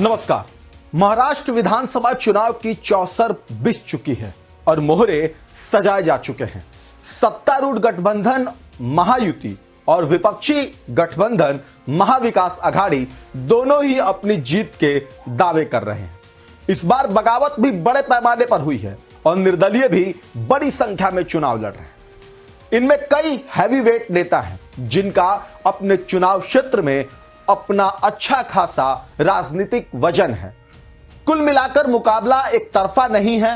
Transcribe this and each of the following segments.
नमस्कार। महाराष्ट्र विधानसभा चुनाव की चौसर बिछ चुकी है और मोहरे सजाए जा चुके हैं। सत्तारूढ़ गठबंधन महायुति और विपक्षी गठबंधन महाविकास अघाड़ी दोनों ही अपनी जीत के दावे कर रहे हैं। इस बार बगावत भी बड़े पैमाने पर हुई है और निर्दलीय भी बड़ी संख्या में चुनाव लड़ रहे हैं। इनमें कई हैवीवेट नेता हैं जिनका अपने चुनाव क्षेत्र में अपना अच्छा खासा राजनीतिक वजन है। कुल मिलाकर मुकाबला एक तरफा नहीं है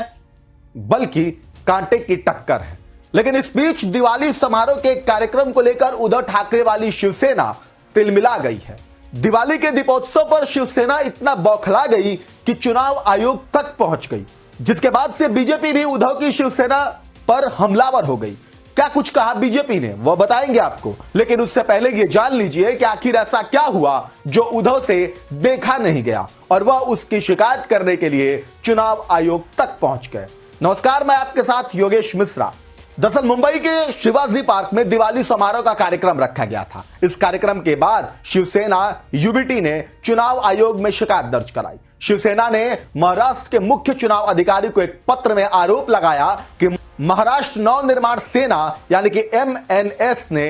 बल्कि कांटे की टक्कर है। लेकिन इस बीच दिवाली समारोह के कार्यक्रम को लेकर उद्धव ठाकरे वाली शिवसेना तिलमिला गई है। दिवाली के दीपोत्सव पर शिवसेना इतना बौखला गई कि चुनाव आयोग तक पहुंच गई, जिसके बाद से बीजेपी भी उद्धव की शिवसेना पर हमलावर हो गई। क्या कुछ कहा बीजेपी ने वो बताएंगे आपको, लेकिन उससे पहले ये जान लीजिए कि आखिर ऐसा क्या हुआ जो उद्धव से देखा नहीं गया और वह उसकी शिकायत करने के लिए चुनाव आयोग तक पहुंच गए। नमस्कार, मैं आपके साथ योगेश मिश्रा। दरअसल मुंबई के शिवाजी पार्क में दिवाली समारोह का कार्यक्रम रखा गया था। इस कार्यक्रम के बाद शिवसेना यूबीटी ने चुनाव आयोग में शिकायत दर्ज कराई। शिवसेना ने महाराष्ट्र के मुख्य चुनाव अधिकारी को एक पत्र में आरोप लगाया कि महाराष्ट्र नवनिर्माण सेना यानी कि एमएनएस ने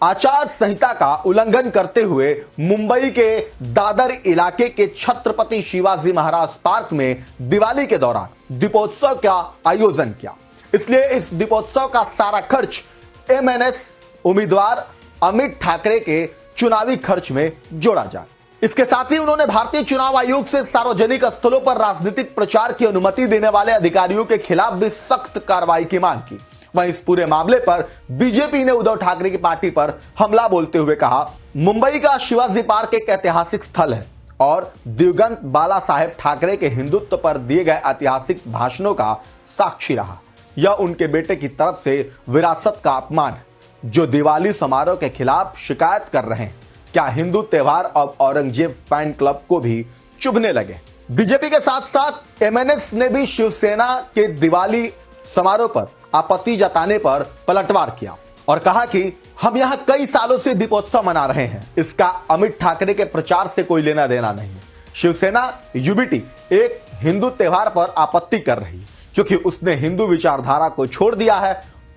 आचार संहिता का उल्लंघन करते हुए मुंबई के दादर इलाके के छत्रपति शिवाजी महाराज पार्क में दिवाली के दौरान दीपोत्सव का आयोजन किया। इसलिए इस दीपोत्सव का सारा खर्च एमएनएस उम्मीदवार अमित ठाकरे के चुनावी खर्च में जोड़ा जाए। इसके साथ ही उन्होंने भारतीय चुनाव आयोग से सार्वजनिक स्थलों पर राजनीतिक प्रचार की अनुमति देने वाले अधिकारियों के खिलाफ भी सख्त कार्रवाई की मांग की। वहीं इस पूरे मामले पर बीजेपी ने उद्धव ठाकरे की पार्टी पर हमला बोलते हुए कहा, मुंबई का शिवाजी पार्क एक ऐतिहासिक स्थल है और दिवंगत बाला साहेब ठाकरे के हिंदुत्व पर दिए गए ऐतिहासिक भाषणों का साक्षी रहा। यह उनके बेटे की तरफ से विरासत का अपमान है जो दिवाली समारोह के खिलाफ शिकायत कर रहे हैं। क्या हिंदू त्योहार अब औरंगजेब फैन क्लब को भी चुभने लगे? बीजेपी के साथ साथ एमएनएस ने भी शिवसेना के दिवाली समारोह पर आपत्ति जताने पर पलटवार किया और कहा कि हम यहां कई सालों से दीपोत्सव मना रहे हैं, इसका अमित ठाकरे के प्रचार से कोई लेना देना नहीं है। शिवसेना यूबीटी एक हिंदू त्योहार पर आपत्ति कर रही है क्योंकि उसने हिंदू विचारधारा को छोड़ दिया है।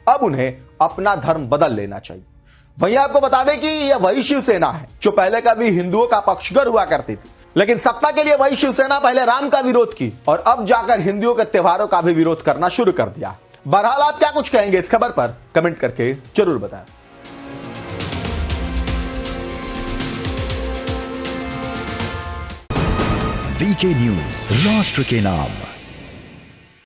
अब उन्हें अपना धर्म बदल लेना चाहिए। वहीं आपको बता दें कि यह वही शिवसेना है जो पहले कभी हिंदुओं का पक्षधर हुआ करती थी, लेकिन सत्ता के लिए वही शिवसेना पहले राम का विरोध की और अब जाकर हिंदुओं के त्योहारों का भी विरोध करना शुरू कर दिया। बहरहाल आप क्या कुछ कहेंगे इस खबर पर कमेंट करके जरूर बताएं। वीके न्यूज, राष्ट्र के नाम।